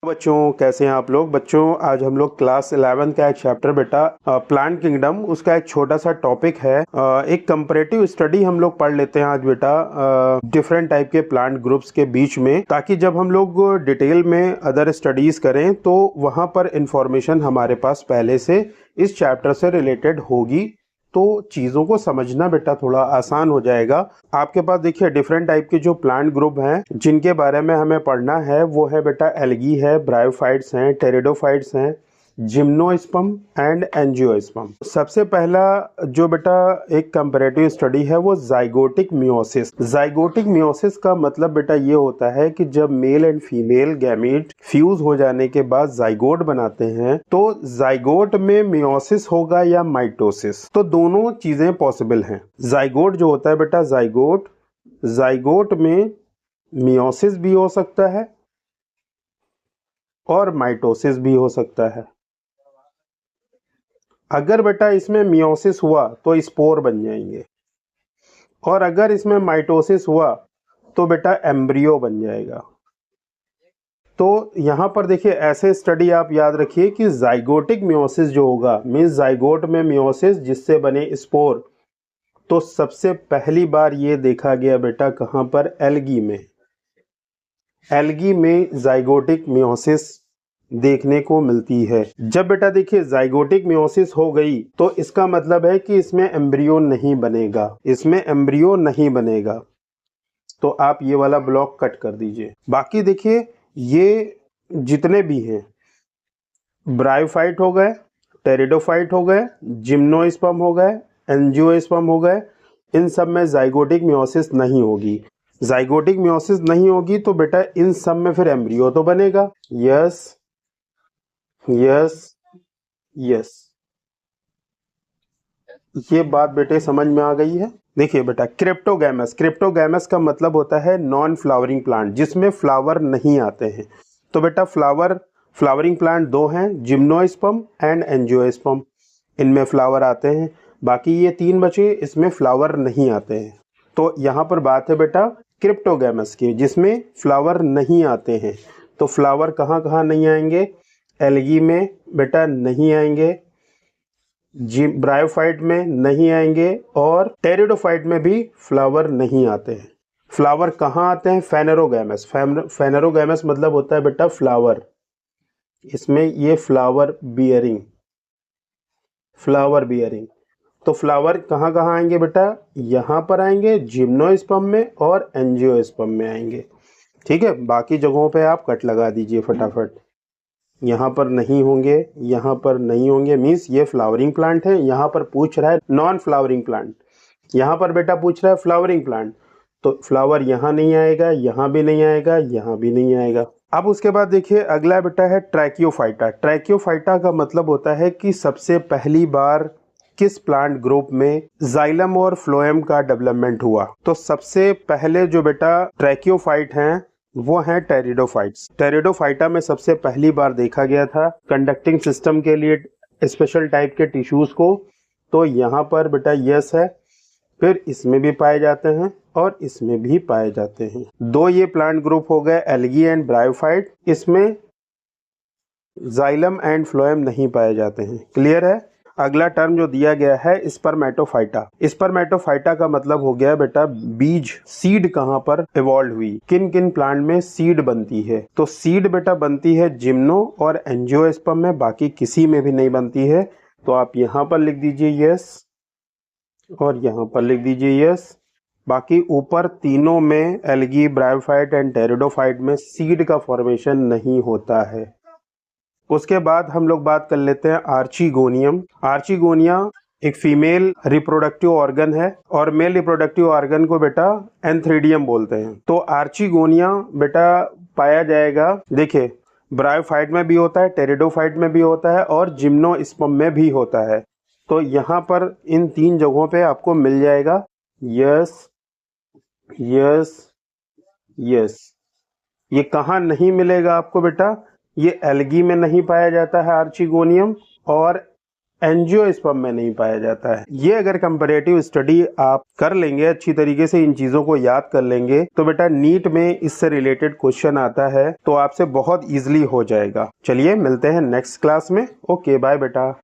बच्चों कैसे हैं आप लोग। बच्चों आज हम लोग क्लास 11 का एक चैप्टर बेटा प्लांट किंगडम, उसका एक छोटा सा टॉपिक है। एक कंपैरेटिव स्टडी हम लोग पढ़ लेते हैं आज बेटा डिफरेंट टाइप के प्लांट ग्रुप्स के बीच में, ताकि जब हम लोग डिटेल में अदर स्टडीज करें तो वहां पर इंफॉर्मेशन हमारे पास पहले से इस चैप्टर से रिलेटेड होगी, तो चीज़ों को समझना बेटा थोड़ा आसान हो जाएगा। आपके पास देखिए डिफरेंट टाइप के जो प्लांट ग्रुप हैं जिनके बारे में हमें पढ़ना है वो है बेटा एल्गी है, ब्रायोफाइट्स हैं, टेरिडोफाइट्स हैं, जिम्नोस्पर्म एंड एंजियोस्पर्म। सबसे पहला जो बेटा एक कंपैरेटिव स्टडी है वो जाइगोटिक मियोसिस। जाइगोटिक मियोसिस का मतलब बेटा ये होता है कि जब male and female gamete fuse हो जाने के बाद जाइगोट बनाते हैं, तो जाइगोट में मियोसिस होगा या माइटोसिस, तो दोनों चीजें पॉसिबल हैं। जाइगोट जो होता है बेटा जाइगोट में मियोसिस भी हो सकता है और माइटोसिस भी हो सकता है। अगर बेटा इसमें मियोसिस हुआ तो स्पोर बन जाएंगे, और अगर इसमें माइटोसिस हुआ तो बेटा एम्ब्रियो बन जाएगा। तो यहां पर देखिए ऐसे स्टडी आप याद रखिए कि जाइगोटिक मियोसिस जो होगा मींस जाइगोट में मियोसिस जिससे बने स्पोर, तो सबसे पहली बार ये देखा गया बेटा कहां पर, एल्गी में। एल्गी में जाइगोटिक मियोसिस देखने को मिलती है। जब बेटा देखिए जाइगोटिक मियोसिस हो गई तो इसका मतलब है कि इसमें एम्ब्रियो नहीं बनेगा, इसमें एम्ब्रियो नहीं बनेगा। तो आप ये वाला ब्लॉक कट कर दीजिए। बाकी देखिए ये जितने भी हैं, ब्रायोफाइट हो गए, टेरिडोफाइट हो गए, जिम्नोस्पर्म हो गए, एंजियोस्पर्म हो गए, इन सब में जाइगोटिक मियोसिस नहीं होगी। जाइगोटिक मियोसिस नहीं होगी तो बेटा इन सब में फिर एम्ब्रियो तो बनेगा। यस यस यस, ये बात बेटे समझ में आ गई है। देखिए बेटा क्रिप्टोगैमस का मतलब होता है नॉन फ्लावरिंग प्लांट, जिसमें फ्लावर नहीं आते हैं। तो बेटा फ्लावरिंग प्लांट दो हैं, जिम्नोस्पर्म एंड एंजियोस्पर्म, इनमें फ्लावर आते हैं। बाकी ये तीन बचे, इसमें फ्लावर नहीं आते हैं। तो यहाँ पर बात है बेटा क्रिप्टोगैमस की, जिसमें फ्लावर नहीं आते हैं। तो फ्लावर कहाँ कहाँ नहीं आएंगे, एल्गी में बेटा नहीं आएंगे, ब्रायोफाइट में नहीं आएंगे, और टेरिडोफाइट में भी फ्लावर नहीं आते हैं। फ्लावर कहाँ आते हैं, फेनेरोगैमस मतलब होता है बेटा फ्लावर, इसमें ये फ्लावर बियरिंग। तो फ्लावर कहाँ कहाँ आएंगे बेटा, यहाँ पर आएंगे, जिम्नोस्पर्म में और एंजियोस्पर्म में आएंगे। ठीक है, बाकी जगहों पे आप कट लगा दीजिए फटाफट। यहाँ पर नहीं होंगे, यहाँ पर नहीं होंगे, मीन्स ये फ्लावरिंग प्लांट है। यहाँ पर पूछ रहा है नॉन फ्लावरिंग प्लांट, यहाँ पर बेटा पूछ रहा है फ्लावरिंग प्लांट, तो फ्लावर यहाँ नहीं आएगा, यहाँ भी नहीं आएगा, यहाँ भी नहीं आएगा। अब उसके बाद देखिए अगला बेटा है ट्रैकियोफाइटा। ट्रैकियोफाइटा का मतलब होता है कि सबसे पहली बार किस प्लांट ग्रुप में जाइलम और फ्लोएम का डेवलपमेंट हुआ। तो सबसे पहले जो बेटा ट्रैकियोफाइट हैं वो हैं टेरिडोफाइट्स। टेरिडोफाइटा में सबसे पहली बार देखा गया था कंडक्टिंग सिस्टम के लिए स्पेशल टाइप के टिश्यूज को। तो यहाँ पर बेटा यस है, फिर इसमें भी पाए जाते हैं और इसमें भी पाए जाते हैं। दो ये प्लांट ग्रुप हो गए एल्गी एंड ब्रायोफाइट, इसमें जाइलम एंड फ्लोएम नहीं पाए जाते हैं। क्लियर है। अगला टर्म जो दिया गया है स्पर्मेटोफाइटा। स्पर्मेटोफाइटा का मतलब हो गया बेटा बीज, सीड कहां पर इवॉल्व हुई, किन किन प्लांट में सीड बनती है। तो सीड बेटा बनती है जिम्नो और एंजियोस्पर्म में, बाकी किसी में भी नहीं बनती है। तो आप यहां पर लिख दीजिए यस और यहां पर लिख दीजिए यस। बाकी ऊपर तीनों में एल्गी, ब्रायोफाइट एंड टेरिडोफाइट में सीड का फॉर्मेशन नहीं होता है। उसके बाद हम लोग बात कर लेते हैं आर्चिगोनियम। आर्चिगोनिया एक फीमेल रिप्रोडक्टिव ऑर्गन है और मेल रिप्रोडक्टिव ऑर्गन को बेटा एंथ्रीडियम बोलते हैं। तो आर्चिगोनिया बेटा पाया जाएगा, देखिए ब्रायोफाइट में भी होता है, टेरिडोफाइट में भी होता है और जिम्नोस्पर्म में भी होता है। तो यहाँ पर इन तीन जगहों पे आपको मिल जाएगा। Yes yes yes. ये कहाँ नहीं मिलेगा आपको बेटा, ये एल्गी में नहीं पाया जाता है आर्चिगोनियम, और एंजियोस्पर्म में नहीं पाया जाता है। ये अगर कंपैरेटिव स्टडी आप कर लेंगे, अच्छी तरीके से इन चीजों को याद कर लेंगे, तो बेटा नीट में इससे रिलेटेड क्वेश्चन आता है तो आपसे बहुत इजीली हो जाएगा। चलिए मिलते हैं नेक्स्ट क्लास में। ओके बाय बेटा।